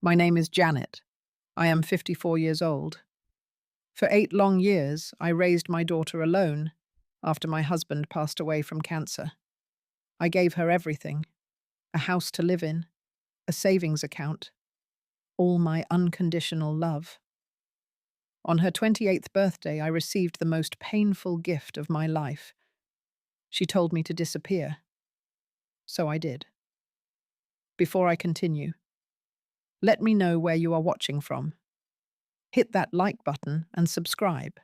My name is Janet. I am 54 years old. For 8 long years, I raised my daughter alone after my husband passed away from cancer. I gave her everything: a house to live in, a savings account, all my unconditional love. On her 28th birthday, I received the most painful gift of my life. She told me to disappear. So I did. Before I continue, let me know where you are watching from. Hit that like button and subscribe.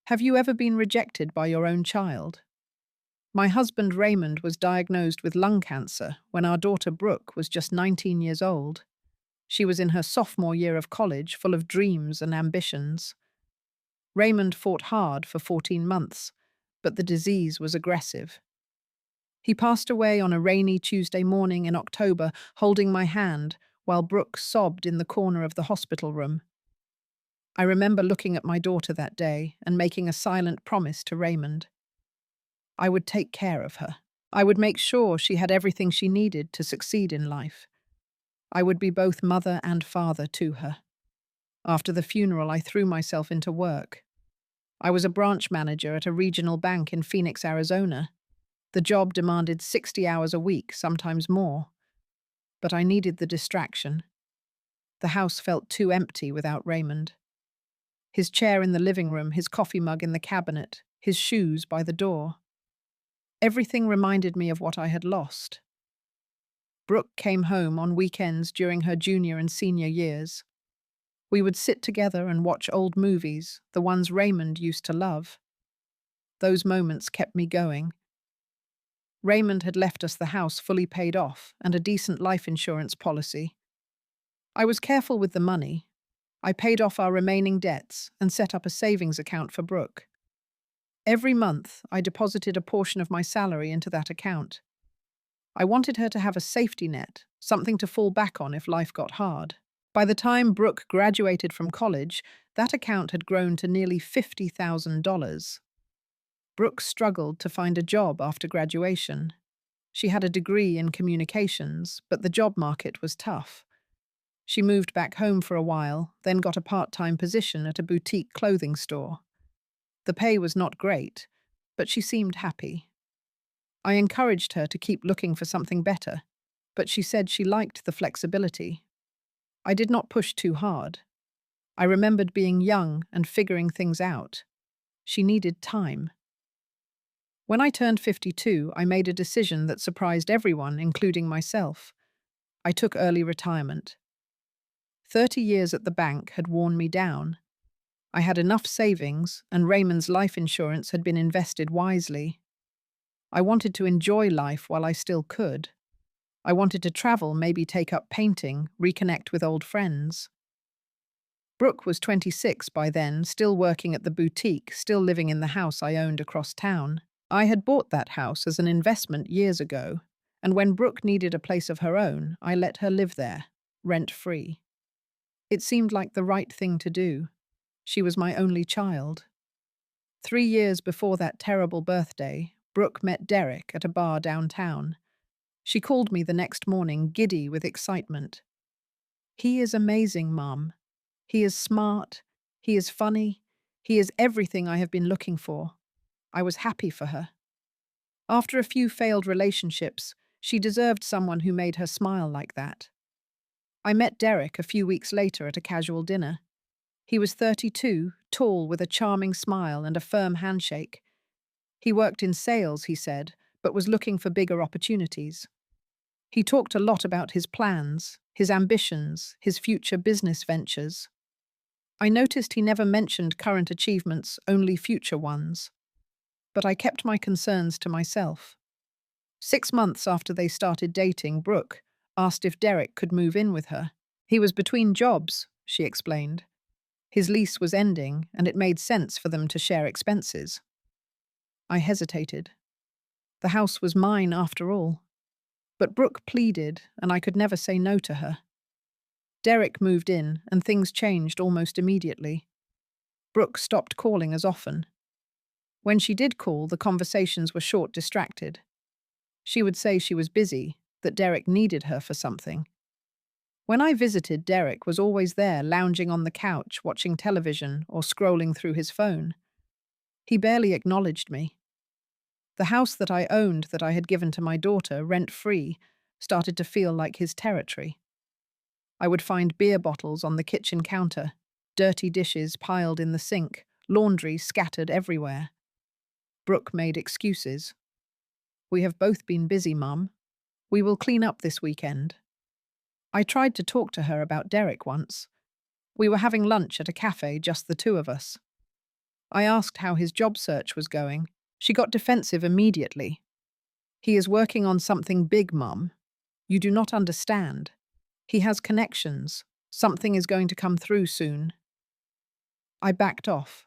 Have you ever been rejected by your own child? My husband Raymond was diagnosed with lung cancer when our daughter Brooke was just 19 years old. She was in her sophomore year of college, full of dreams and ambitions. Raymond fought hard for 14 months, but the disease was aggressive. He passed away on a rainy Tuesday morning in October, holding my hand while Brooke sobbed in the corner of the hospital room. I remember looking at my daughter that day and making a silent promise to Raymond. I would take care of her. I would make sure she had everything she needed to succeed in life. I would be both mother and father to her. After the funeral, I threw myself into work. I was a branch manager at a regional bank in Phoenix, Arizona. The job demanded 60 hours a week, sometimes more. But I needed the distraction. The house felt too empty without Raymond. His chair in the living room, his coffee mug in the cabinet, his shoes by the door. Everything reminded me of what I had lost. Brooke came home on weekends during her junior and senior years. We would sit together and watch old movies, the ones Raymond used to love. Those moments kept me going. Raymond had left us the house fully paid off and a decent life insurance policy. I was careful with the money. I paid off our remaining debts and set up a savings account for Brooke. Every month, I deposited a portion of my salary into that account. I wanted her to have a safety net, something to fall back on if life got hard. By the time Brooke graduated from college, that account had grown to nearly $50,000. Brooke struggled to find a job after graduation. She had a degree in communications, but the job market was tough. She moved back home for a while, then got a part-time position at a boutique clothing store. The pay was not great, but she seemed happy. I encouraged her to keep looking for something better, but she said she liked the flexibility. I did not push too hard. I remembered being young and figuring things out. She needed time. When I turned 52, I made a decision that surprised everyone, including myself. I took early retirement. 30 years at the bank had worn me down. I had enough savings, and Raymond's life insurance had been invested wisely. I wanted to enjoy life while I still could. I wanted to travel, maybe take up painting, reconnect with old friends. Brooke was 26 by then, still working at the boutique, still living in the house I owned across town. I had bought that house as an investment years ago, and when Brooke needed a place of her own, I let her live there, rent-free. It seemed like the right thing to do. She was my only child. 3 years before that terrible birthday, Brooke met Derek at a bar downtown. She called me the next morning, giddy with excitement. "He is amazing, Mum. He is smart. He is funny. He is everything I have been looking for." I was happy for her. After a few failed relationships, she deserved someone who made her smile like that. I met Derek a few weeks later at a casual dinner. He was 32, tall, with a charming smile and a firm handshake. He worked in sales, he said, but was looking for bigger opportunities. He talked a lot about his plans, his ambitions, his future business ventures. I noticed he never mentioned current achievements, only future ones. But I kept my concerns to myself. 6 months after they started dating, Brooke asked if Derek could move in with her. He was between jobs, she explained. His lease was ending, and it made sense for them to share expenses. I hesitated. The house was mine after all. But Brooke pleaded, and I could never say no to her. Derek moved in, and things changed almost immediately. Brooke stopped calling as often. When she did call, the conversations were short, distracted. She would say she was busy, that Derek needed her for something. When I visited, Derek was always there, lounging on the couch, watching television or scrolling through his phone. He barely acknowledged me. The house that I owned, that I had given to my daughter, rent-free, started to feel like his territory. I would find beer bottles on the kitchen counter, dirty dishes piled in the sink, laundry scattered everywhere. Brooke made excuses. "We have both been busy, Mum. We will clean up this weekend." I tried to talk to her about Derek once. We were having lunch at a cafe, just the two of us. I asked how his job search was going. She got defensive immediately. "He is working on something big, Mum. You do not understand. He has connections. Something is going to come through soon." I backed off.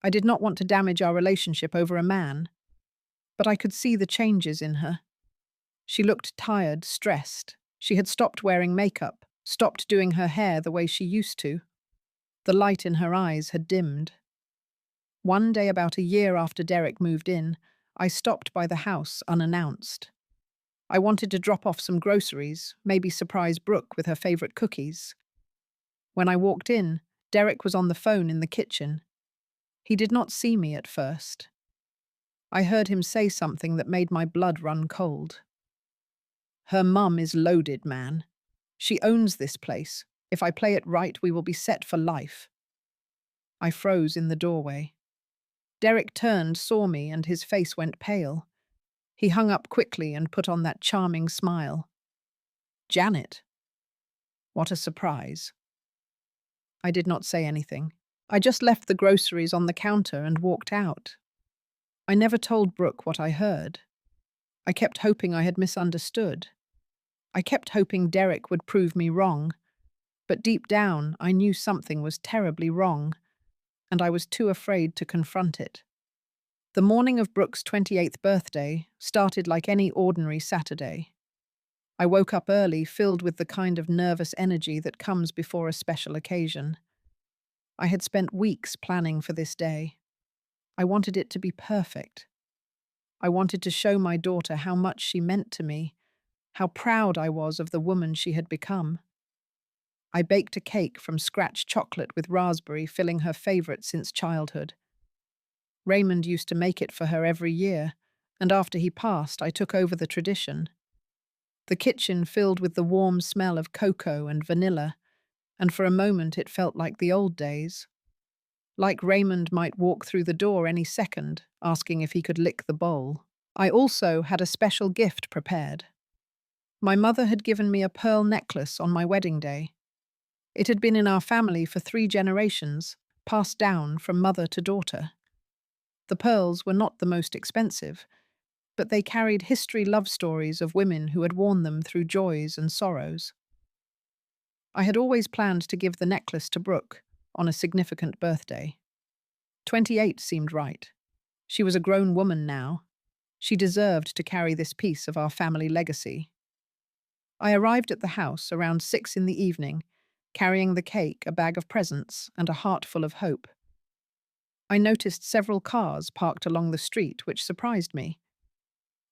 I did not want to damage our relationship over a man, but I could see the changes in her. She looked tired, stressed. She had stopped wearing makeup, stopped doing her hair the way she used to. The light in her eyes had dimmed. One day, about a year after Derek moved in, I stopped by the house unannounced. I wanted to drop off some groceries, maybe surprise Brooke with her favorite cookies. When I walked in, Derek was on the phone in the kitchen. He did not see me at first. I heard him say something that made my blood run cold. "Her mum is loaded, man. She owns this place. If I play it right, we will be set for life." I froze in the doorway. Derek turned, saw me, and his face went pale. He hung up quickly and put on that charming smile. "Janet." What a surprise. I did not say anything. I just left the groceries on the counter and walked out. I never told Brooke what I heard. I kept hoping I had misunderstood. I kept hoping Derek would prove me wrong. But deep down, I knew something was terribly wrong, and I was too afraid to confront it. The morning of Brooke's 28th birthday started like any ordinary Saturday. I woke up early, filled with the kind of nervous energy that comes before a special occasion. I had spent weeks planning for this day. I wanted it to be perfect. I wanted to show my daughter how much she meant to me, how proud I was of the woman she had become. I baked a cake from scratch chocolate with raspberry, filling her favorite since childhood. Raymond used to make it for her every year, and after he passed, I took over the tradition. The kitchen filled with the warm smell of cocoa and vanilla, and for a moment it felt like the old days. Like Raymond might walk through the door any second, asking if he could lick the bowl. I also had a special gift prepared. My mother had given me a pearl necklace on my wedding day. It had been in our family for 3 generations, passed down from mother to daughter. The pearls were not the most expensive, but they carried history love stories of women who had worn them through joys and sorrows. I had always planned to give the necklace to Brooke on a significant birthday. 28 seemed right. She was a grown woman now. She deserved to carry this piece of our family legacy. I arrived at the house around 6 in the evening, carrying the cake, a bag of presents, and a heart full of hope. I noticed several cars parked along the street, which surprised me.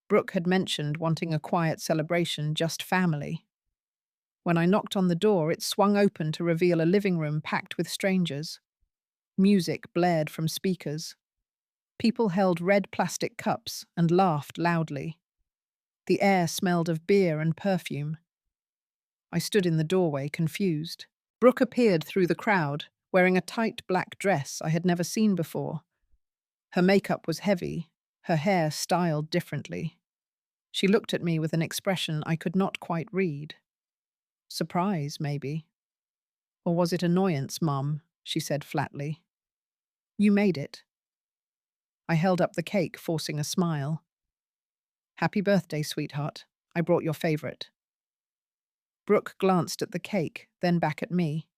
Brooke had mentioned wanting a quiet celebration, just family. When I knocked on the door, it swung open to reveal a living room packed with strangers. Music blared from speakers. People held red plastic cups and laughed loudly. The air smelled of beer and perfume. I stood in the doorway, confused. Brooke appeared through the crowd, wearing a tight black dress I had never seen before. Her makeup was heavy, her hair styled differently. She looked at me with an expression I could not quite read. Surprise, maybe. Or was it annoyance, Mum? She said flatly. "You made it." I held up the cake, forcing a smile. "Happy birthday, sweetheart. I brought your favorite." Brooke glanced at the cake, then back at me.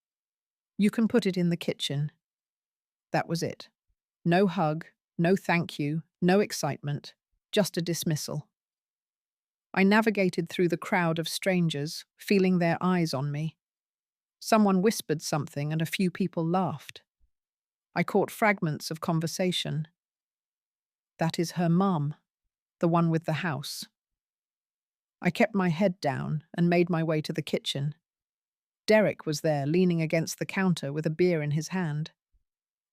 "You can put it in the kitchen." That was it. No hug, no thank you, no excitement, just a dismissal. I navigated through the crowd of strangers, feeling their eyes on me. Someone whispered something and a few people laughed. I caught fragments of conversation. "That is her mum, the one with the house." I kept my head down and made my way to the kitchen. Derek was there, leaning against the counter with a beer in his hand.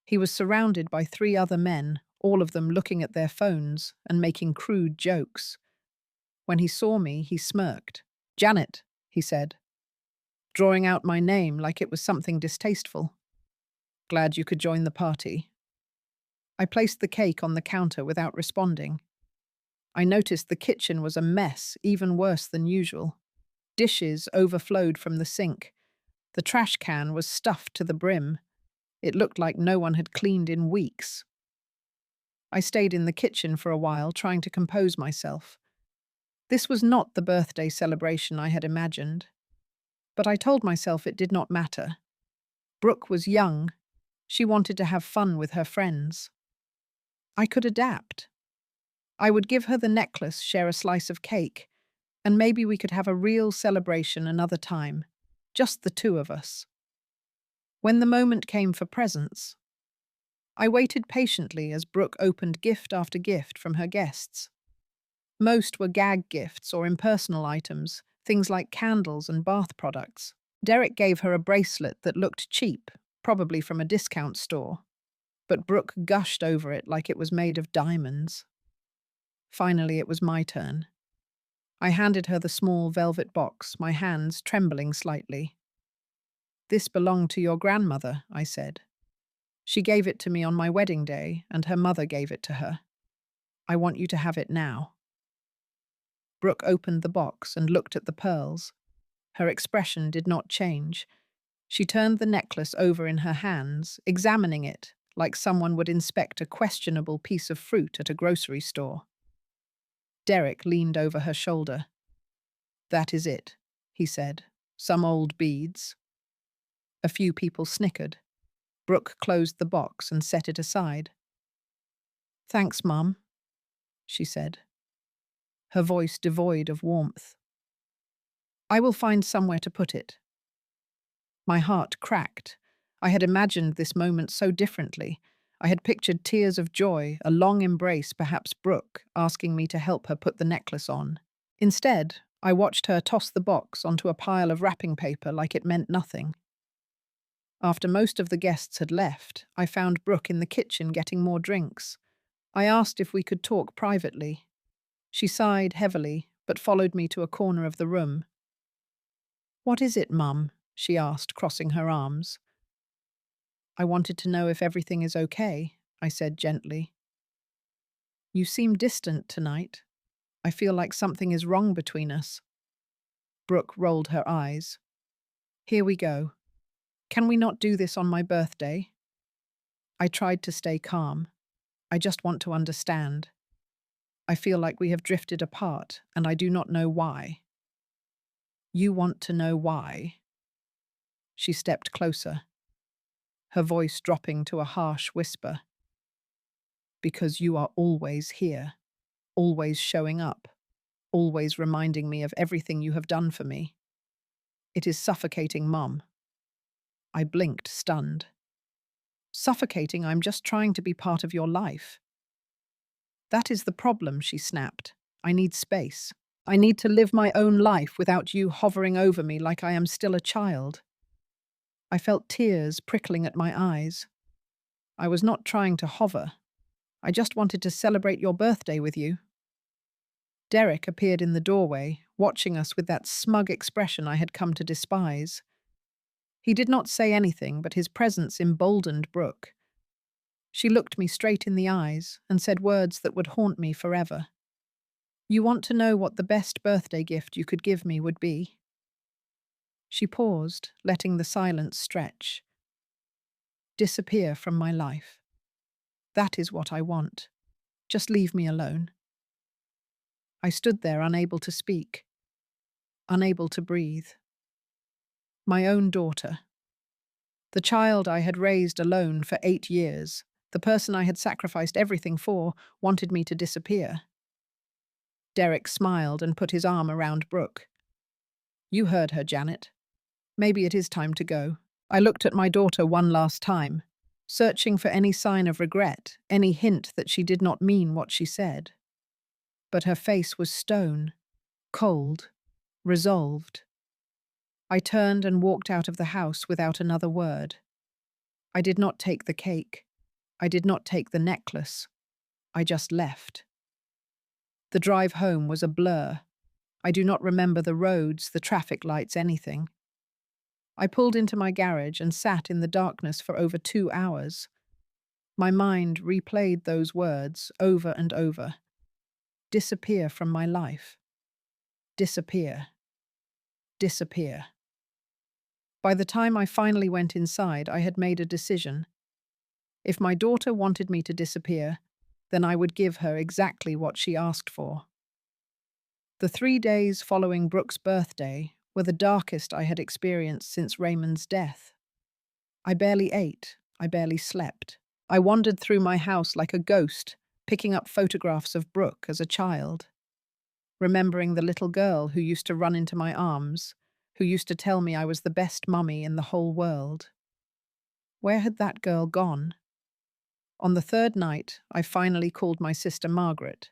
He was surrounded by three other men, all of them looking at their phones and making crude jokes. When he saw me, he smirked. "Janet," he said, drawing out my name like it was something distasteful. "Glad you could join the party." I placed the cake on the counter without responding. I noticed the kitchen was a mess, even worse than usual. Dishes overflowed from the sink. The trash can was stuffed to the brim. It looked like no one had cleaned in weeks. I stayed in the kitchen for a while, trying to compose myself. This was not the birthday celebration I had imagined. But I told myself it did not matter. Brooke was young. She wanted to have fun with her friends. I could adapt. I would give her the necklace, share a slice of cake, and maybe we could have a real celebration another time, just the two of us. When the moment came for presents, I waited patiently as Brooke opened gift after gift from her guests. Most were gag gifts or impersonal items, things like candles and bath products. Derek gave her a bracelet that looked cheap, probably from a discount store, but Brooke gushed over it like it was made of diamonds. Finally, it was my turn. I handed her the small velvet box, my hands trembling slightly. "This belonged to your grandmother," I said. "She gave it to me on my wedding day, and her mother gave it to her. I want you to have it now." Brooke opened the box and looked at the pearls. Her expression did not change. She turned the necklace over in her hands, examining it like someone would inspect a questionable piece of fruit at a grocery store. Derek leaned over her shoulder. "That is it," he said. "Some old beads." A few people snickered. Brooke closed the box and set it aside. "Thanks, Mum," she said, her voice devoid of warmth. "I will find somewhere to put it." My heart cracked. I had imagined this moment so differently. I had pictured tears of joy, a long embrace, perhaps Brooke, asking me to help her put the necklace on. Instead, I watched her toss the box onto a pile of wrapping paper like it meant nothing. After most of the guests had left, I found Brooke in the kitchen getting more drinks. I asked if we could talk privately. She sighed heavily, but followed me to a corner of the room. "What is it, Mum?" she asked, crossing her arms. "I wanted to know if everything is okay," I said gently. "You seem distant tonight. I feel like something is wrong between us." Brooke rolled her eyes. "Here we go. Can we not do this on my birthday?" I tried to stay calm. "I just want to understand. I feel like we have drifted apart, and I do not know why." "You want to know why?" She stepped closer, her voice dropping to a harsh whisper. "Because you are always here, always showing up, always reminding me of everything you have done for me. It is suffocating, Mom." I blinked, stunned. "Suffocating? I'm just trying to be part of your life." "That is the problem," she snapped. "I need space. I need to live my own life without you hovering over me like I am still a child." I felt tears prickling at my eyes. "I was not trying to hover. I just wanted to celebrate your birthday with you." Derek appeared in the doorway, watching us with that smug expression I had come to despise. He did not say anything, but his presence emboldened Brooke. She looked me straight in the eyes and said words that would haunt me forever. "You want to know what the best birthday gift you could give me would be?" She paused, letting the silence stretch. "Disappear from my life. That is what I want. Just leave me alone." I stood there, unable to speak, unable to breathe. My own daughter. The child I had raised alone for 8 years, the person I had sacrificed everything for, wanted me to disappear. Derek smiled and put his arm around Brooke. "You heard her, Janet. Maybe it is time to go." I looked at my daughter one last time, searching for any sign of regret, any hint that she did not mean what she said. But her face was stone, cold, resolved. I turned and walked out of the house without another word. I did not take the cake. I did not take the necklace. I just left. The drive home was a blur. I do not remember the roads, the traffic lights, anything. I pulled into my garage and sat in the darkness for over 2 hours. My mind replayed those words over and over. Disappear from my life. Disappear. Disappear. By the time I finally went inside, I had made a decision. If my daughter wanted me to disappear, then I would give her exactly what she asked for. The 3 days following Brooke's birthday were the darkest I had experienced since Raymond's death. I barely ate. I barely slept. I wandered through my house like a ghost, picking up photographs of Brooke as a child, remembering the little girl who used to run into my arms, who used to tell me I was the best mummy in the whole world. Where had that girl gone? On the third night, I finally called my sister Margaret.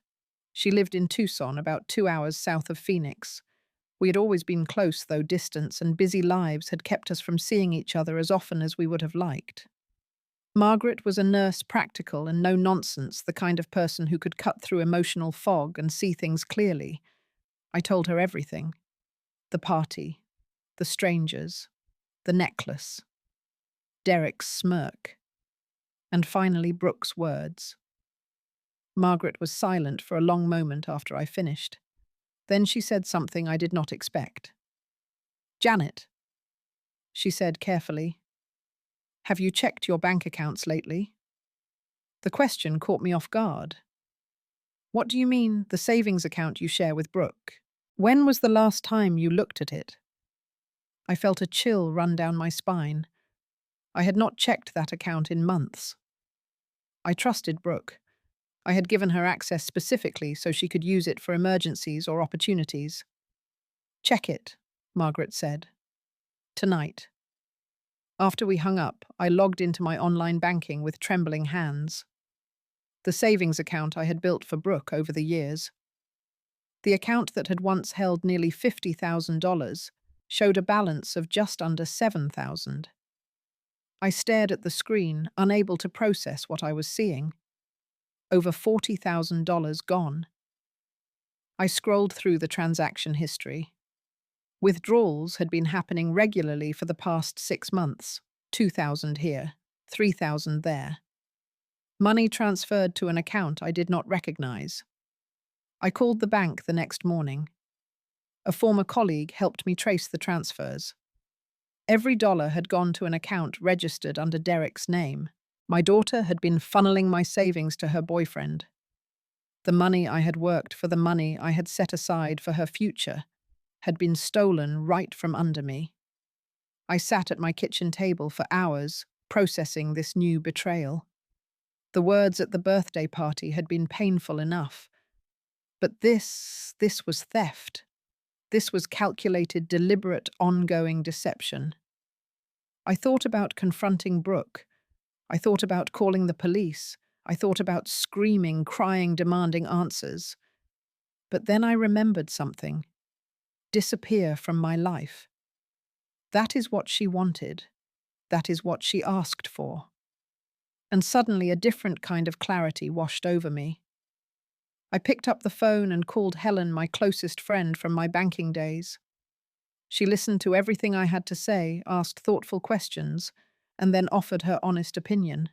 She lived in Tucson, about 2 hours south of Phoenix. We had always been close, though distance and busy lives had kept us from seeing each other as often as we would have liked. Margaret was a nurse, practical and no nonsense, the kind of person who could cut through emotional fog and see things clearly. I told her everything. The party, the strangers, the necklace, Derek's smirk, and finally Brooke's words. Margaret was silent for a long moment after I finished. Then she said something I did not expect. "Janet," she said carefully, "have you checked your bank accounts lately?" The question caught me off guard. "What do you mean, the savings account you share with Brooke? When was the last time you looked at it?" I felt a chill run down my spine. I had not checked that account in months. I trusted Brooke. I had given her access specifically so she could use it for emergencies or opportunities. "Check it," Margaret said. "Tonight." After we hung up, I logged into my online banking with trembling hands. The savings account I had built for Brooke over the years. The account that had once held nearly $50,000 showed a balance of just under $7,000. I stared at the screen, unable to process what I was seeing. Over $40,000 gone. I scrolled through the transaction history. Withdrawals had been happening regularly for the past 6 months. 2,000 here, 3,000 there. Money transferred to an account I did not recognize. I called the bank the next morning. A former colleague helped me trace the transfers. Every dollar had gone to an account registered under Derek's name. My daughter had been funneling my savings to her boyfriend. The money I had worked for, the money I had set aside for her future, had been stolen right from under me. I sat at my kitchen table for hours, processing this new betrayal. The words at the birthday party had been painful enough. But this was theft. This was calculated, deliberate, ongoing deception. I thought about confronting Brooke. I thought about calling the police. I thought about screaming, crying, demanding answers. But then I remembered something. Disappear from my life. That is what she wanted. That is what she asked for. And suddenly a different kind of clarity washed over me. I picked up the phone and called Helen, my closest friend from my banking days. She listened to everything I had to say, asked thoughtful questions, and then offered her honest opinion.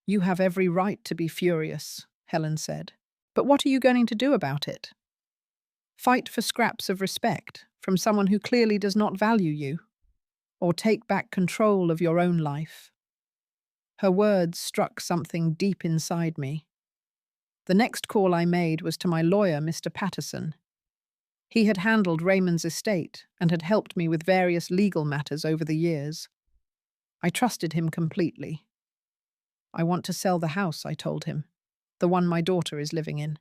"You have every right to be furious," Helen said. "But what are you going to do about it? Fight for scraps of respect from someone who clearly does not value you? Or take back control of your own life?" Her words struck something deep inside me. The next call I made was to my lawyer, Mr. Patterson. He had handled Raymond's estate and had helped me with various legal matters over the years. I trusted him completely. "I want to sell the house," I told him, "the one my daughter is living in."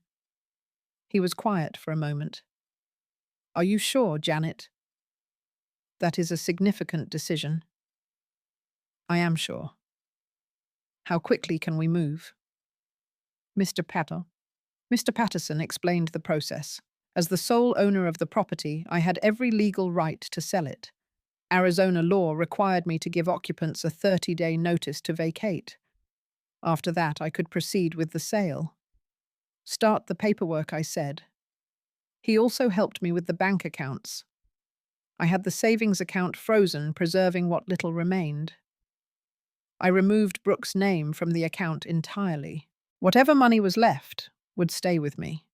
He was quiet for a moment. "Are you sure, Janet?" "That is a significant decision." "I am sure." "How quickly can we move?" Mr. Patterson explained the process. As the sole owner of the property, I had every legal right to sell it. Arizona law required me to give occupants a 30-day notice to vacate. After that, I could proceed with the sale. Start the paperwork, I said. He also helped me with the bank accounts. I had the savings account frozen, preserving what little remained. I removed Brooke's name from the account entirely. Whatever money was left would stay with me.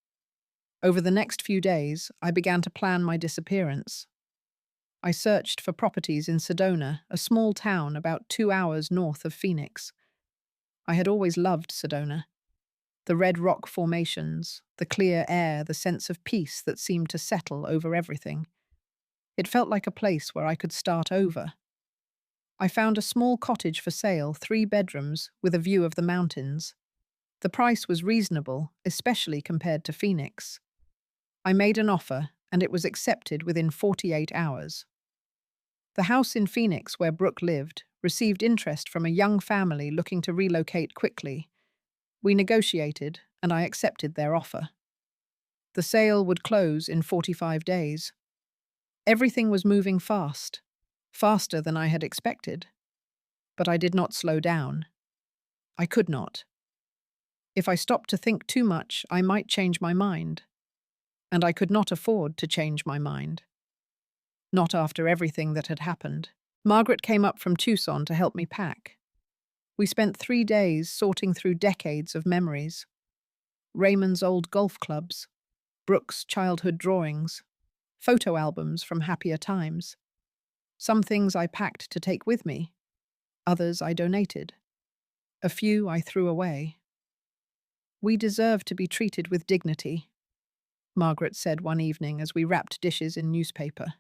Over the next few days, I began to plan my disappearance. I searched for properties in Sedona, a small town about 2 hours north of Phoenix. I had always loved Sedona. The red rock formations, the clear air, the sense of peace that seemed to settle over everything. It felt like a place where I could start over. I found a small cottage for sale, 3 bedrooms, with a view of the mountains. The price was reasonable, especially compared to Phoenix. I made an offer, and it was accepted within 48 hours. The house in Phoenix where Brooke lived received interest from a young family looking to relocate quickly. We negotiated, and I accepted their offer. The sale would close in 45 days. Everything was moving fast, faster than I had expected. But I did not slow down. I could not. If I stopped to think too much, I might change my mind. And I could not afford to change my mind. Not after everything that had happened. Margaret came up from Tucson to help me pack. We spent 3 days sorting through decades of memories. Raymond's old golf clubs, Brooke's childhood drawings, photo albums from happier times. Some things I packed to take with me, others I donated. A few I threw away. We deserve to be treated with dignity, Margaret said one evening as we wrapped dishes in newspaper.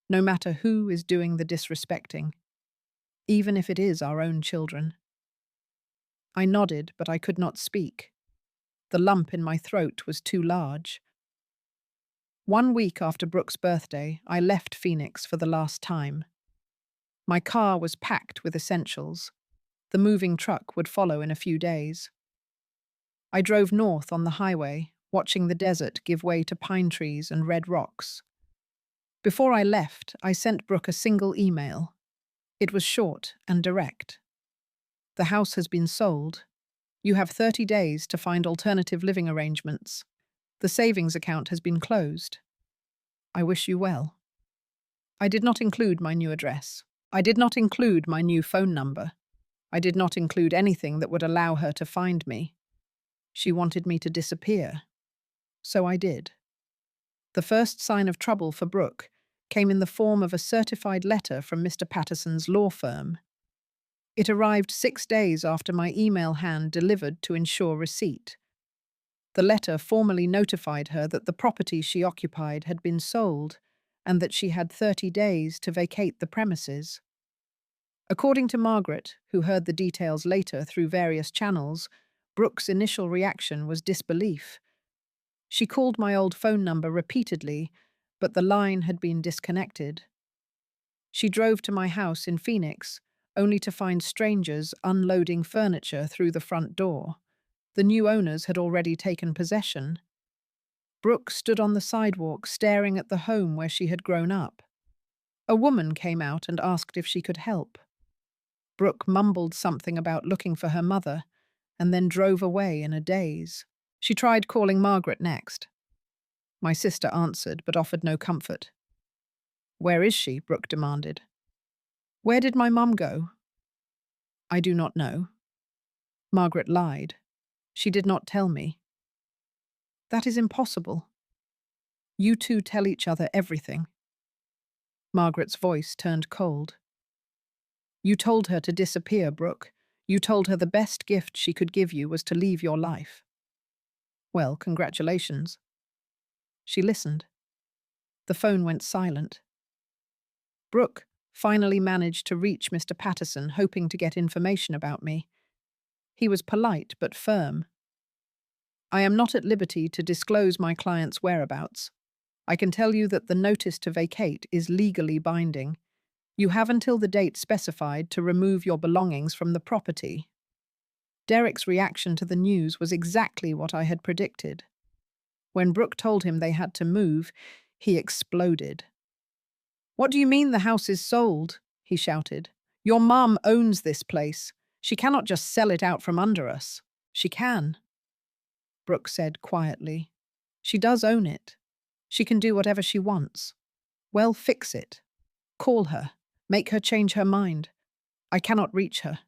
No matter who is doing the disrespecting, even if it is our own children. I nodded, but I could not speak. The lump in my throat was too large. 1 week after Brooke's birthday, I left Phoenix for the last time. My car was packed with essentials. The moving truck would follow in a few days. I drove north on the highway, watching the desert give way to pine trees and red rocks. Before I left, I sent Brooke a single email. It was short and direct. The house has been sold. You have 30 days to find alternative living arrangements. The savings account has been closed. I wish you well. I did not include my new address. I did not include my new phone number. I did not include anything that would allow her to find me. She wanted me to disappear. So I did. The first sign of trouble for Brooke came in the form of a certified letter from Mr. Patterson's law firm. It arrived 6 days after my email hand delivered to ensure receipt. The letter formally notified her that the property she occupied had been sold and that she had 30 days to vacate the premises. According to Margaret, who heard the details later through various channels, Brooke's initial reaction was disbelief. She called my old phone number repeatedly, but the line had been disconnected. She drove to my house in Phoenix, only to find strangers unloading furniture through the front door. The new owners had already taken possession. Brooke stood on the sidewalk staring at the home where she had grown up. A woman came out and asked if she could help. Brooke mumbled something about looking for her mother, and then drove away in a daze. She tried calling Margaret next. My sister answered, but offered no comfort. "Where is she?" Brooke demanded. "Where did my mum go?" "I do not know." Margaret lied. She did not tell me. "That is impossible. You two tell each other everything." Margaret's voice turned cold. "You told her to disappear, Brooke. You told her the best gift she could give you was to leave your life." "Well, congratulations." She listened. The phone went silent. Brooke finally managed to reach Mr. Patterson, hoping to get information about me. He was polite but firm. "I am not at liberty to disclose my client's whereabouts. I can tell you that the notice to vacate is legally binding. You have until the date specified to remove your belongings from the property." Derek's reaction to the news was exactly what I had predicted. When Brooke told him they had to move, he exploded. "What do you mean the house is sold?" he shouted. "Your mum owns this place. She cannot just sell it out from under us." "She can," Brooke said quietly. "She does own it. She can do whatever she wants. Well, fix it. Call her. Make her change her mind. I cannot reach her.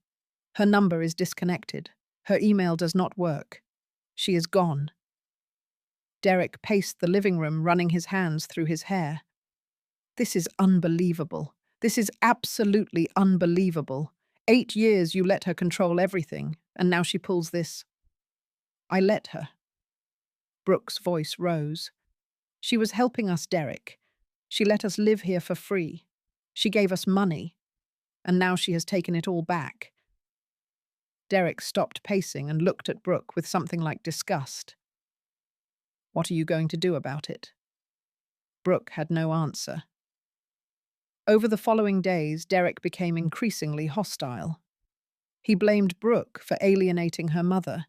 Her number is disconnected. Her email does not work. She is gone." Derek paced the living room, running his hands through his hair. "This is unbelievable. This is absolutely unbelievable. 8 years you let her control everything, and now she pulls this." "I let her." Brooke's voice rose. "She was helping us, Derek. She let us live here for free. She gave us money, and now she has taken it all back." Derek stopped pacing and looked at Brooke with something like disgust. "What are you going to do about it?" Brooke had no answer. Over the following days, Derek became increasingly hostile. He blamed Brooke for alienating her mother.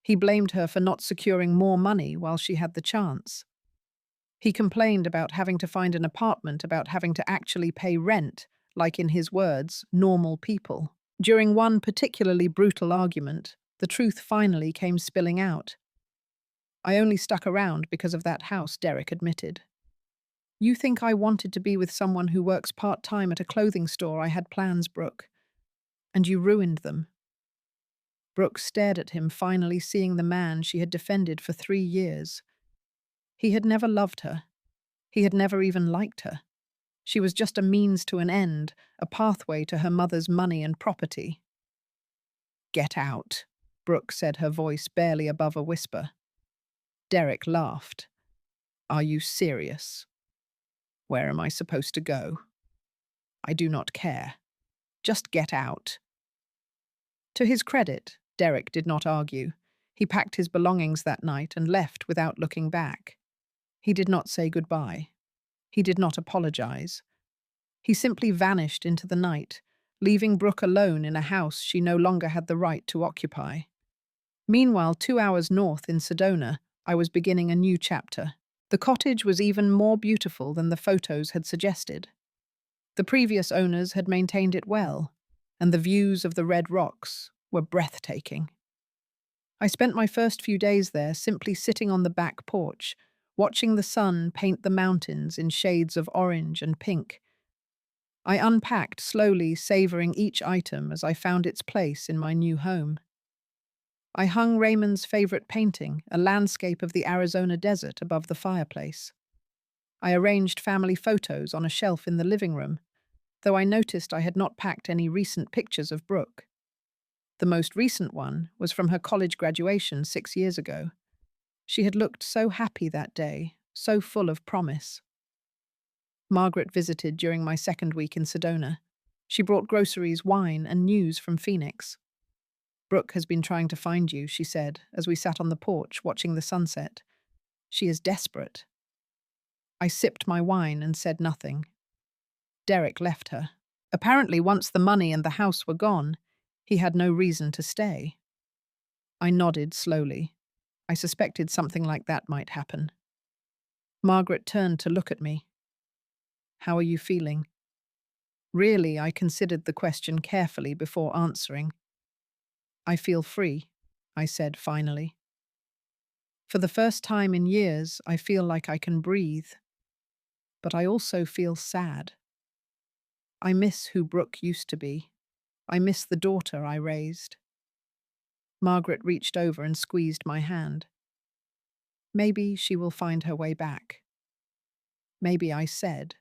He blamed her for not securing more money while she had the chance. He complained about having to find an apartment, about having to actually pay rent, like in his words, normal people. During one particularly brutal argument, the truth finally came spilling out. "I only stuck around because of that house," Derek admitted. "You think I wanted to be with someone who works part-time at a clothing store? I had plans, Brooke. And you ruined them." Brooke stared at him, finally seeing the man she had defended for 3 years. He had never loved her. He had never even liked her. She was just a means to an end, a pathway to her mother's money and property. "Get out," Brooke said, her voice barely above a whisper. Derek laughed. "Are you serious? Where am I supposed to go?" "I do not care. Just get out." To his credit, Derek did not argue. He packed his belongings that night and left without looking back. He did not say goodbye. He did not apologize. He simply vanished into the night, leaving Brooke alone in a house she no longer had the right to occupy. Meanwhile, 2 hours north in Sedona, I was beginning a new chapter. The cottage was even more beautiful than the photos had suggested. The previous owners had maintained it well, and the views of the red rocks were breathtaking. I spent my first few days there simply sitting on the back porch, watching the sun paint the mountains in shades of orange and pink. I unpacked slowly, savoring each item as I found its place in my new home. I hung Raymond's favorite painting, a landscape of the Arizona desert, above the fireplace. I arranged family photos on a shelf in the living room, though I noticed I had not packed any recent pictures of Brooke. The most recent one was from her college graduation 6 years ago. She had looked so happy that day, so full of promise. Margaret visited during my second week in Sedona. She brought groceries, wine, and news from Phoenix. "Brooke has been trying to find you," she said, as we sat on the porch watching the sunset. "She is desperate." I sipped my wine and said nothing. Derek left her. Apparently, once the money and the house were gone, he had no reason to stay. I nodded slowly. I suspected something like that might happen. Margaret turned to look at me. "How are you feeling?" Really, I considered the question carefully before answering. "I feel free," I said finally. "For the first time in years, I feel like I can breathe. But I also feel sad. I miss who Brooke used to be. I miss the daughter I raised." Margaret reached over and squeezed my hand. "Maybe she will find her way back." "Maybe," I said.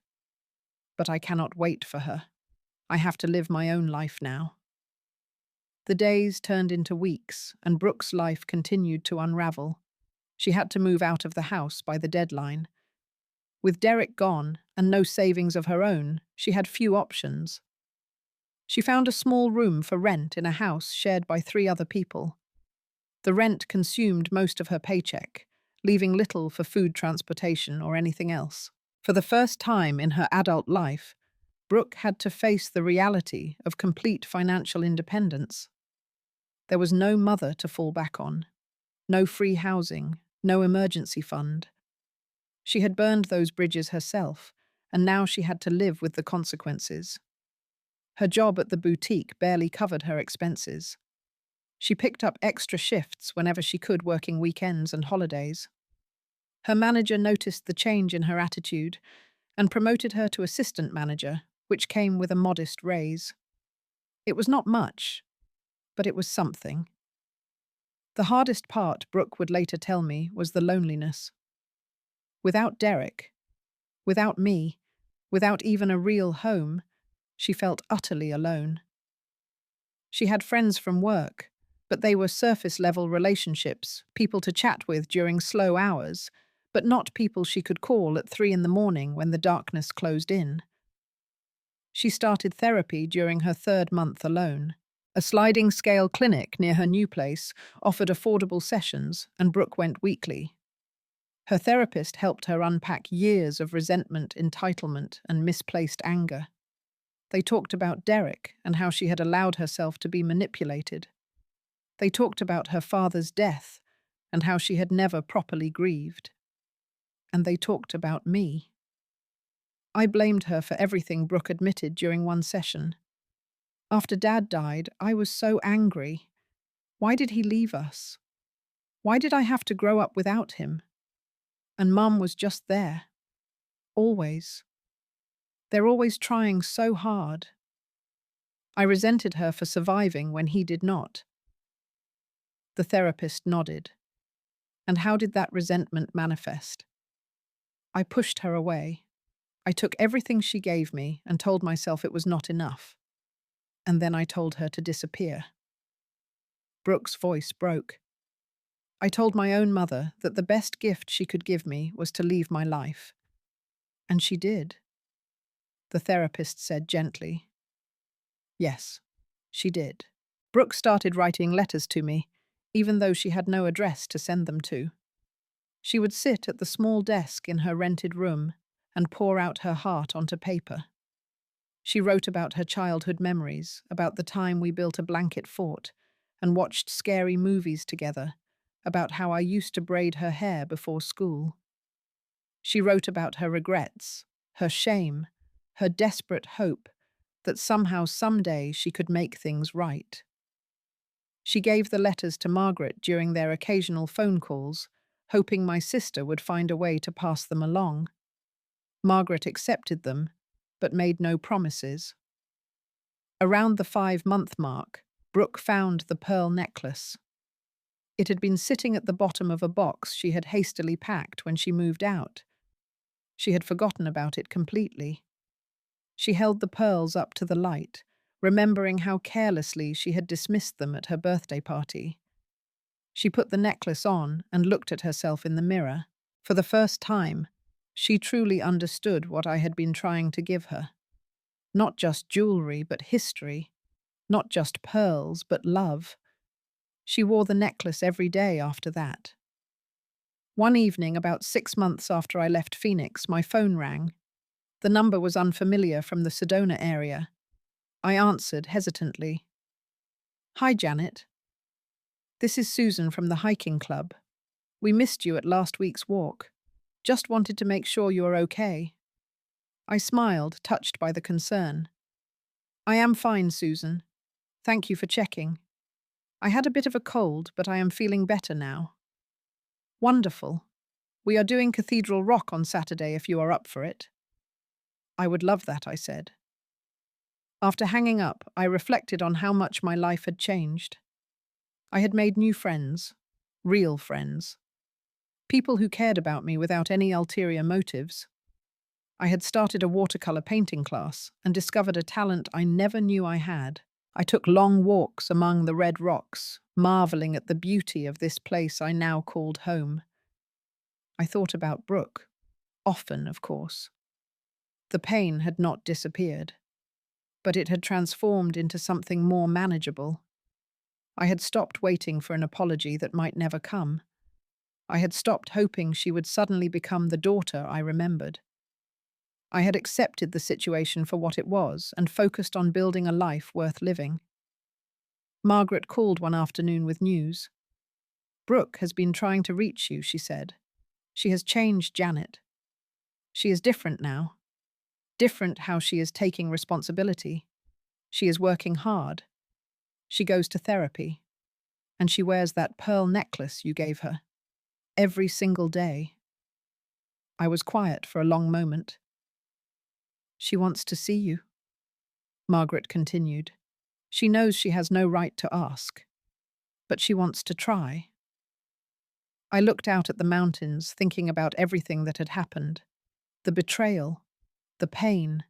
"But I cannot wait for her. I have to live my own life now." The days turned into weeks, and Brooke's life continued to unravel. She had to move out of the house by the deadline. With Derek gone, and no savings of her own, she had few options. She found a small room for rent in a house shared by 3 other people. The rent consumed most of her paycheck, leaving little for food, transportation, or anything else. For the first time in her adult life, Brooke had to face the reality of complete financial independence. There was no mother to fall back on, no free housing, no emergency fund. She had burned those bridges herself, and now she had to live with the consequences. Her job at the boutique barely covered her expenses. She picked up extra shifts whenever she could, working weekends and holidays. Her manager noticed the change in her attitude and promoted her to assistant manager, which came with a modest raise. It was not much, but it was something. The hardest part, Brooke would later tell me, was the loneliness. Without Derek, without me, without even a real home, she felt utterly alone. She had friends from work, but they were surface-level relationships, people to chat with during slow hours, but not people she could call at 3 in the morning when the darkness closed in. She started therapy during her 3rd month alone. A sliding-scale clinic near her new place offered affordable sessions, and Brooke went weekly. Her therapist helped her unpack years of resentment, entitlement, and misplaced anger. They talked about Derek and how she had allowed herself to be manipulated. They talked about her father's death and how she had never properly grieved. And they talked about me. I blamed her for everything, Brooke admitted during one session. After Dad died, I was so angry. Why did he leave us? Why did I have to grow up without him? And Mum was just there. Always. They're always trying so hard. I resented her for surviving when he did not. The therapist nodded. And how did that resentment manifest? I pushed her away. I took everything she gave me and told myself it was not enough. And then I told her to disappear. Brooke's voice broke. I told my own mother that the best gift she could give me was to leave my life. And she did. The therapist said gently. Yes, she did. Brooke started writing letters to me, even though she had no address to send them to. She would sit at the small desk in her rented room and pour out her heart onto paper. She wrote about her childhood memories, about the time we built a blanket fort and watched scary movies together, about how I used to braid her hair before school. She wrote about her regrets, her shame, her desperate hope that somehow someday she could make things right. She gave the letters to Margaret during their occasional phone calls, hoping my sister would find a way to pass them along. Margaret accepted them, but made no promises. Around the 5-month mark, Brooke found the pearl necklace. It had been sitting at the bottom of a box she had hastily packed when she moved out. She had forgotten about it completely. She held the pearls up to the light, remembering how carelessly she had dismissed them at her birthday party. She put the necklace on and looked at herself in the mirror. For the first time, she truly understood what I had been trying to give her. Not just jewelry, but history. Not just pearls, but love. She wore the necklace every day after that. One evening, about 6 months after I left Phoenix, my phone rang. The number was unfamiliar, from the Sedona area. I answered hesitantly. Hi, Janet. This is Susan from the hiking club. We missed you at last week's walk. Just wanted to make sure you are okay. I smiled, touched by the concern. I am fine, Susan. Thank you for checking. I had a bit of a cold, but I am feeling better now. Wonderful. We are doing Cathedral Rock on Saturday if you are up for it. I would love that, I said. After hanging up, I reflected on how much my life had changed. I had made new friends, real friends. People who cared about me without any ulterior motives. I had started a watercolor painting class and discovered a talent I never knew I had. I took long walks among the red rocks, marveling at the beauty of this place I now called home. I thought about Brooke. Often, of course. The pain had not disappeared, but it had transformed into something more manageable. I had stopped waiting for an apology that might never come. I had stopped hoping she would suddenly become the daughter I remembered. I had accepted the situation for what it was and focused on building a life worth living. Margaret called one afternoon with news. Brooke has been trying to reach you, she said. She has changed Janet. She is different now. Different how she is taking responsibility. She is working hard. She goes to therapy. And she wears that pearl necklace you gave her. Every single day. I was quiet for a long moment. She wants to see you, Margaret continued. She knows she has no right to ask, but she wants to try. I looked out at the mountains, thinking about everything that had happened. The betrayal, the pain,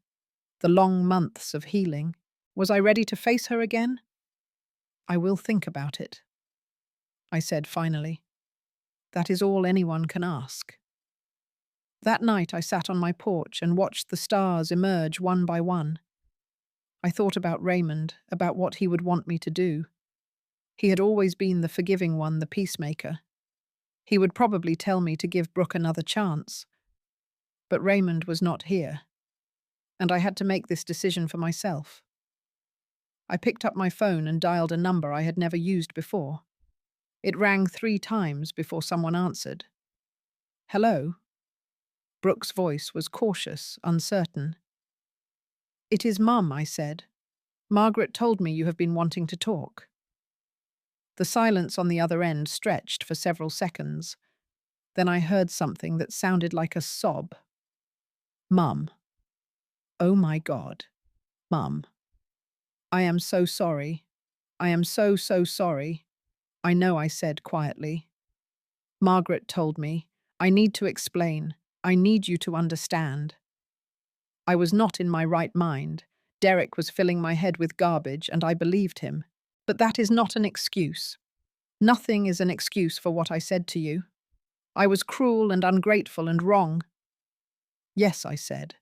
the long months of healing. Was I ready to face her again? I will think about it, I said finally. That is all anyone can ask. That night I sat on my porch and watched the stars emerge one by one. I thought about Raymond, about what he would want me to do. He had always been the forgiving one, the peacemaker. He would probably tell me to give Brooke another chance. But Raymond was not here, and I had to make this decision for myself. I picked up my phone and dialed a number I had never used before. It rang 3 times before someone answered. Hello? Brooke's voice was cautious, uncertain. It is Mum, I said. Margaret told me you have been wanting to talk. The silence on the other end stretched for several seconds. Then I heard something that sounded like a sob. Mum. Oh my God. Mum. I am so sorry. I am so sorry. I know, I said quietly. Margaret told me, I need to explain. I need you to understand. I was not in my right mind. Derek was filling my head with garbage, and I believed him. But that is not an excuse. Nothing is an excuse for what I said to you. I was cruel and ungrateful and wrong. Yes, I said.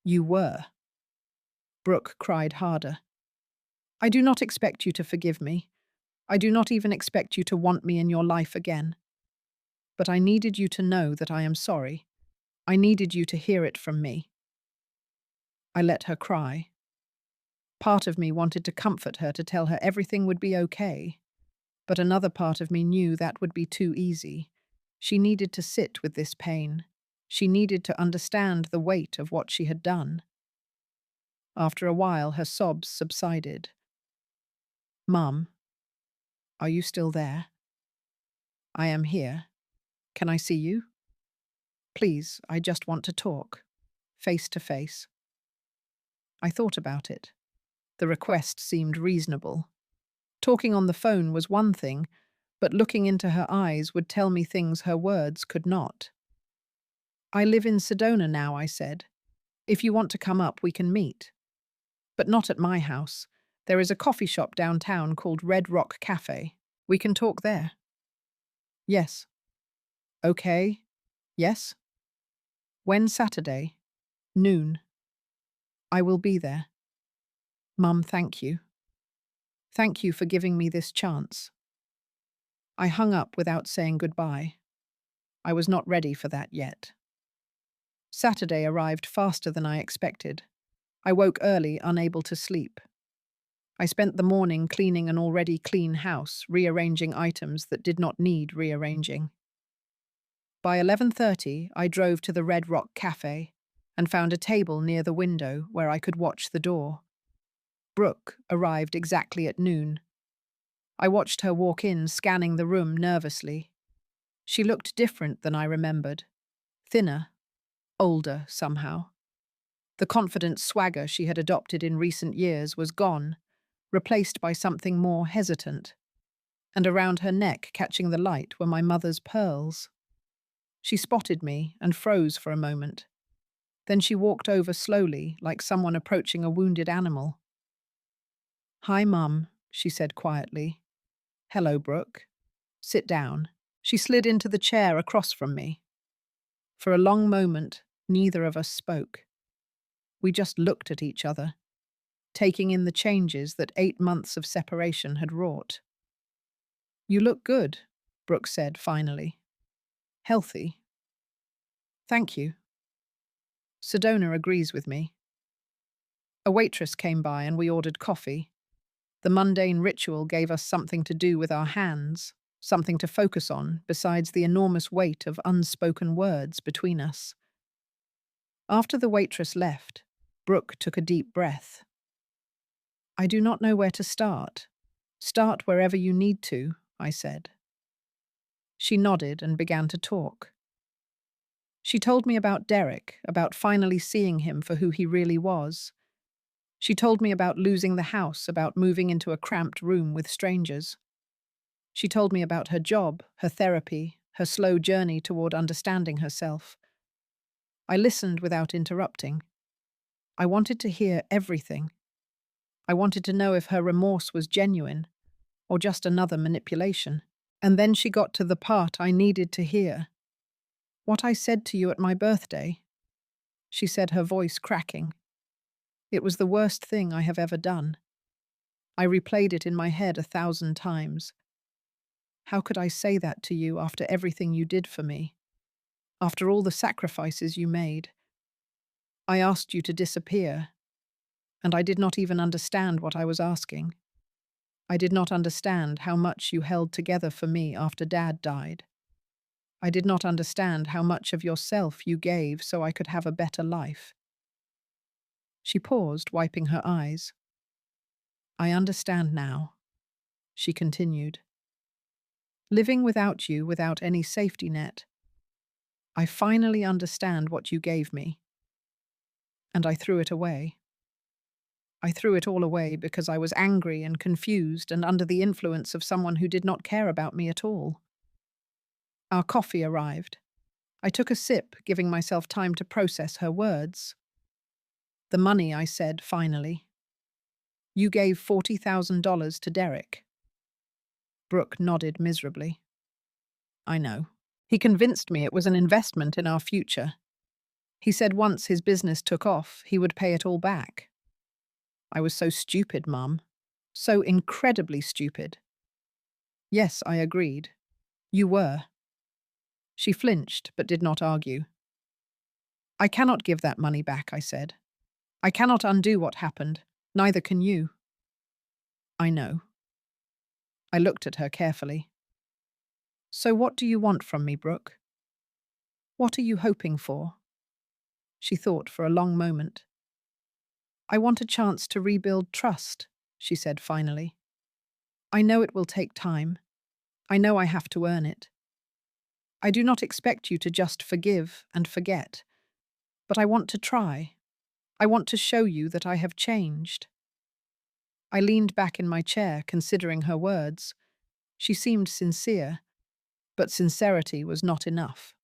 You were. Brooke cried harder. I do not expect you to forgive me. I do not even expect you to want me in your life again. But I needed you to know that I am sorry. I needed you to hear it from me. I let her cry. Part of me wanted to comfort her, to tell her everything would be okay. But another part of me knew that would be too easy. She needed to sit with this pain. She needed to understand the weight of what she had done. After a while, her sobs subsided. Mum, are you still there? I am here. Can I see you? Please, I just want to talk. Face to face. I thought about it. The request seemed reasonable. Talking on the phone was one thing, but looking into her eyes would tell me things her words could not. I live in Sedona now, I said. If you want to come up, we can meet. But not at my house. There is a coffee shop downtown called Red Rock Cafe. We can talk there. Yes. Okay. Yes. When Saturday? Noon. I will be there. Mum, thank you. Thank you for giving me this chance. I hung up without saying goodbye. I was not ready for that yet. Saturday arrived faster than I expected. I woke early, unable to sleep. I spent the morning cleaning an already clean house, rearranging items that did not need rearranging. By 11:30, I drove to the Red Rock Cafe and found a table near the window where I could watch the door. Brooke arrived exactly at noon. I watched her walk in, scanning the room nervously. She looked different than I remembered. Thinner, older somehow. The confident swagger she had adopted in recent years was gone, replaced by something more hesitant. And around her neck, catching the light, were my mother's pearls. She spotted me and froze for a moment. Then she walked over slowly, like someone approaching a wounded animal. Hi, Mum, she said quietly. Hello, Brooke. Sit down. She slid into the chair across from me. For a long moment, neither of us spoke. We just looked at each other, taking in the changes that 8 months of separation had wrought. You look good, Brooke said finally. Healthy. Thank you. Sedona agrees with me. A waitress came by and we ordered coffee. The mundane ritual gave us something to do with our hands. something to focus on besides the enormous weight of unspoken words between us. After the waitress left, Brooke took a deep breath. I do not know where to start. Start wherever you need to, I said. She nodded and began to talk. She told me about Derek, about finally seeing him for who he really was. She told me about losing the house, about moving into a cramped room with strangers. She told me about her job, her therapy, her slow journey toward understanding herself. I listened without interrupting. I wanted to hear everything. I wanted to know if her remorse was genuine or just another manipulation. And then she got to the part I needed to hear. What I said to you at my birthday, she said, her voice cracking. It was the worst thing I have ever done. I replayed it in my head 1,000 times. How could I say that to you after everything you did for me? After all the sacrifices you made? I asked you to disappear, and I did not even understand what I was asking. I did not understand how much you held together for me after Dad died. I did not understand how much of yourself you gave so I could have a better life. She paused, wiping her eyes. I understand now, she continued. Living without you, without any safety net, I finally understand what you gave me. And I threw it away. I threw it all away because I was angry and confused and under the influence of someone who did not care about me at all. Our coffee arrived. I took a sip, giving myself time to process her words. The money, I said, finally. You gave $40,000 to Derek. Brooke nodded miserably. I know. He convinced me it was an investment in our future. He said once his business took off, he would pay it all back. I was so stupid, Mum. So incredibly stupid. Yes, I agreed. You were. She flinched, but did not argue. I cannot give that money back, I said. I cannot undo what happened. Neither can you. I know. I looked at her carefully. So what do you want from me, Brooke? What are you hoping for? She thought for a long moment. I want a chance to rebuild trust, she said finally. I know it will take time. I know I have to earn it. I do not expect you to just forgive and forget, but I want to try. I want to show you that I have changed. I leaned back in my chair, considering her words. She seemed sincere, but sincerity was not enough.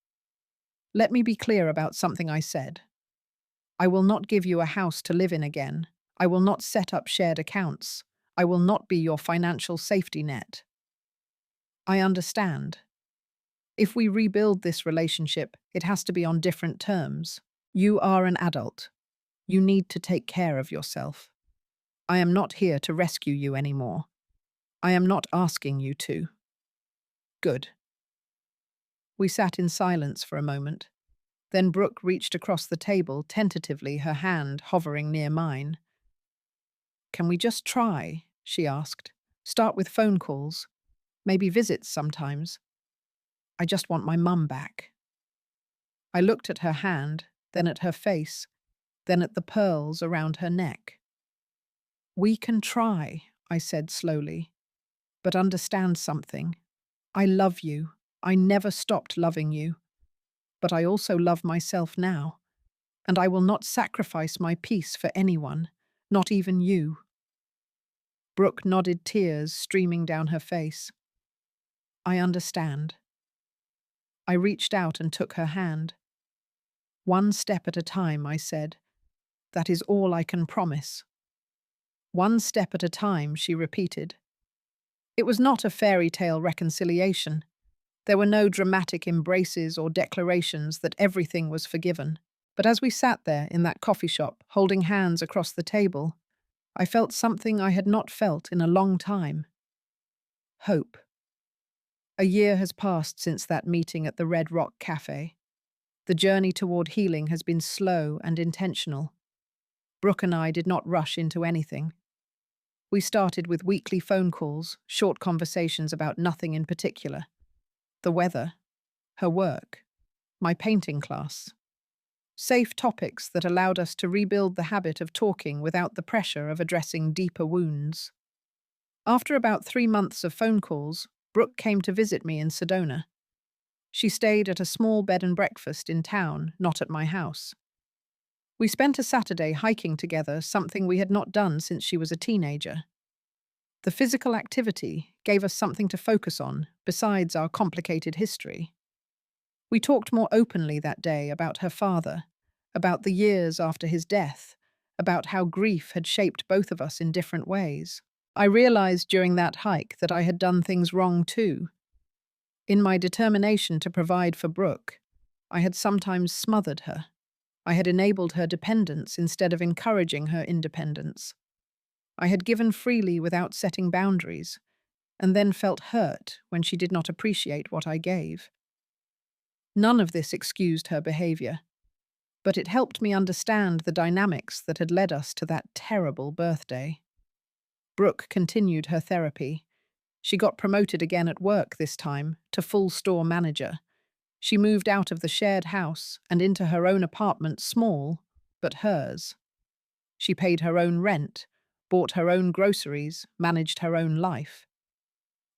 Let me be clear about something I said. I will not give you a house to live in again. I will not set up shared accounts. I will not be your financial safety net. I understand. If we rebuild this relationship, it has to be on different terms. You are an adult. You need to take care of yourself. I am not here to rescue you anymore. I am not asking you to. Good. We sat in silence for a moment. Then Brooke reached across the table, tentatively, her hand hovering near mine. Can we just try? She asked. Start with phone calls. Maybe visits sometimes. I just want my mum back. I looked at her hand, then at her face, then at the pearls around her neck. We can try, I said slowly. But understand something. I love you. I never stopped loving you. But I also love myself now, and I will not sacrifice my peace for anyone, not even you. Brooke nodded, tears streaming down her face. I understand. I reached out and took her hand. One step at a time, I said. That is all I can promise. One step at a time, she repeated. It was not a fairy tale reconciliation. There were no dramatic embraces or declarations that everything was forgiven. But as we sat there in that coffee shop, holding hands across the table, I felt something I had not felt in a long time. Hope. A year has passed since that meeting at the Red Rock Cafe. The journey toward healing has been slow and intentional. Brooke and I did not rush into anything. We started with weekly phone calls, short conversations about nothing in particular. The weather, her work, my painting class. Safe topics that allowed us to rebuild the habit of talking without the pressure of addressing deeper wounds. After about 3 months of phone calls, Brooke came to visit me in Sedona. She stayed at a small bed and breakfast in town, not at my house. We spent a Saturday hiking together, something we had not done since she was a teenager. The physical activity gave us something to focus on, besides our complicated history. We talked more openly that day about her father, about the years after his death, about how grief had shaped both of us in different ways. I realized during that hike that I had done things wrong too. In my determination to provide for Brooke, I had sometimes smothered her. I had enabled her dependence instead of encouraging her independence. I had given freely without setting boundaries, and then felt hurt when she did not appreciate what I gave. None of this excused her behavior, but it helped me understand the dynamics that had led us to that terrible birthday. Brooke continued her therapy. She got promoted again at work this time to full store manager. She moved out of the shared house and into her own apartment, small, but hers. She paid her own rent, bought her own groceries, managed her own life.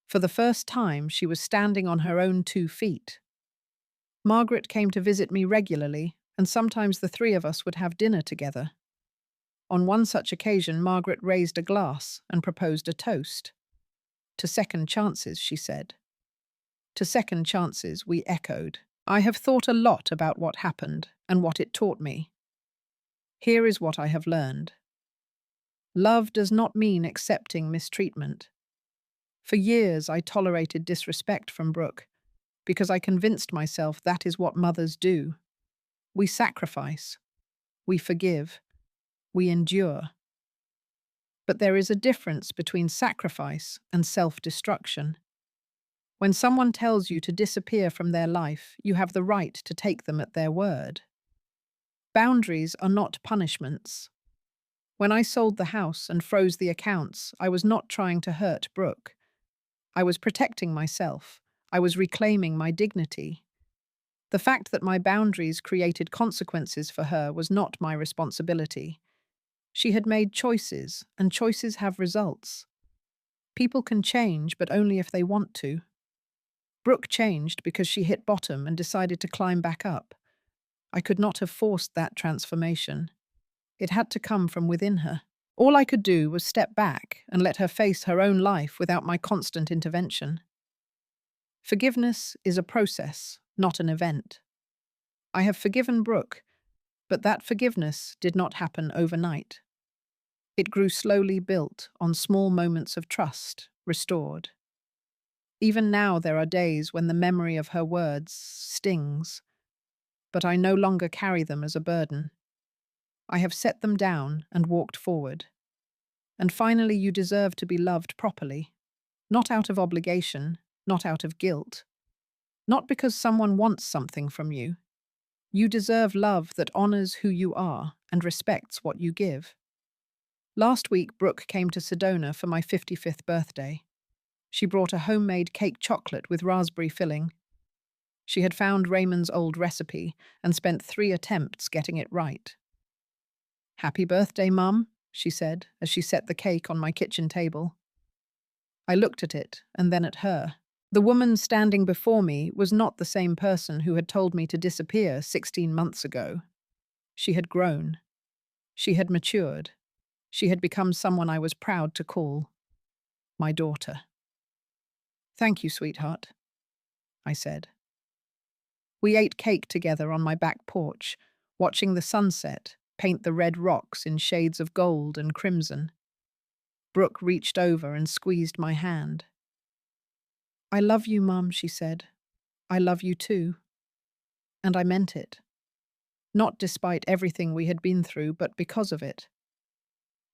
For the first time, she was standing on her own 2 feet. Margaret came to visit me regularly, and sometimes the three of us would have dinner together. On one such occasion, Margaret raised a glass and proposed a toast. To second chances, she said. To second chances, we echoed. I have thought a lot about what happened and what it taught me. Here is what I have learned. Love does not mean accepting mistreatment. For years, I tolerated disrespect from Brooke because I convinced myself that is what mothers do. We sacrifice, we forgive, we endure. But there is a difference between sacrifice and self-destruction. When someone tells you to disappear from their life, you have the right to take them at their word. Boundaries are not punishments. When I sold the house and froze the accounts, I was not trying to hurt Brooke. I was protecting myself. I was reclaiming my dignity. The fact that my boundaries created consequences for her was not my responsibility. She had made choices, and choices have results. People can change, but only if they want to. Brooke changed because she hit bottom and decided to climb back up. I could not have forced that transformation. It had to come from within her. All I could do was step back and let her face her own life without my constant intervention. Forgiveness is a process, not an event. I have forgiven Brooke, but that forgiveness did not happen overnight. It grew slowly, built on small moments of trust, restored. Even now there are days when the memory of her words stings, but I no longer carry them as a burden. I have set them down and walked forward. And finally, you deserve to be loved properly, not out of obligation, not out of guilt, not because someone wants something from you. You deserve love that honors who you are and respects what you give. Last week, Brooke came to Sedona for my 55th birthday. She brought a homemade cake chocolate with raspberry filling. She had found Raymond's old recipe and spent 3 attempts getting it right. "Happy birthday, Mum," she said as she set the cake on my kitchen table. I looked at it and then at her. The woman standing before me was not the same person who had told me to disappear 16 months ago. She had grown. She had matured. She had become someone I was proud to call my daughter. "Thank you, sweetheart," I said. We ate cake together on my back porch, watching the sunset paint the red rocks in shades of gold and crimson. Brooke reached over and squeezed my hand. "I love you, Mum," she said. "I love you too." And I meant it. Not despite everything we had been through, but because of it.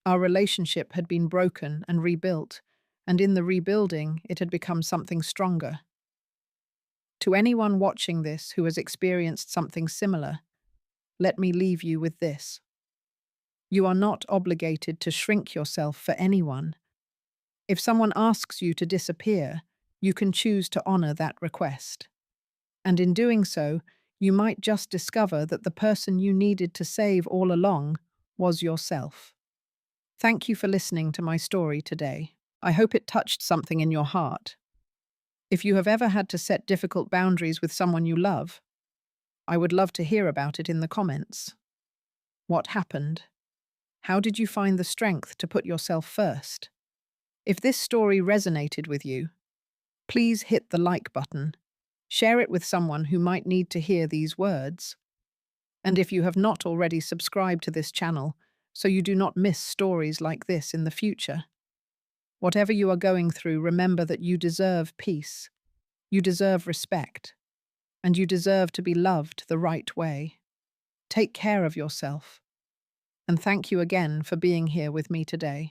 Our relationship had been broken and rebuilt, and in the rebuilding, it had become something stronger. To anyone watching this who has experienced something similar, let me leave you with this. You are not obligated to shrink yourself for anyone, If someone asks you to disappear, you can choose to honor that request. And in doing so, you might just discover that the person you needed to save all along was yourself. Thank you for listening to my story today. I hope it touched something in your heart. If you have ever had to set difficult boundaries with someone you love, I would love to hear about it in the comments. What happened? How did you find the strength to put yourself first? If this story resonated with you, please hit the like button. Share it with someone who might need to hear these words. And if you have not already subscribed to this channel, so you do not miss stories like this in the future. Whatever you are going through, remember that you deserve peace, you deserve respect, and you deserve to be loved the right way. Take care of yourself. And thank you again for being here with me today.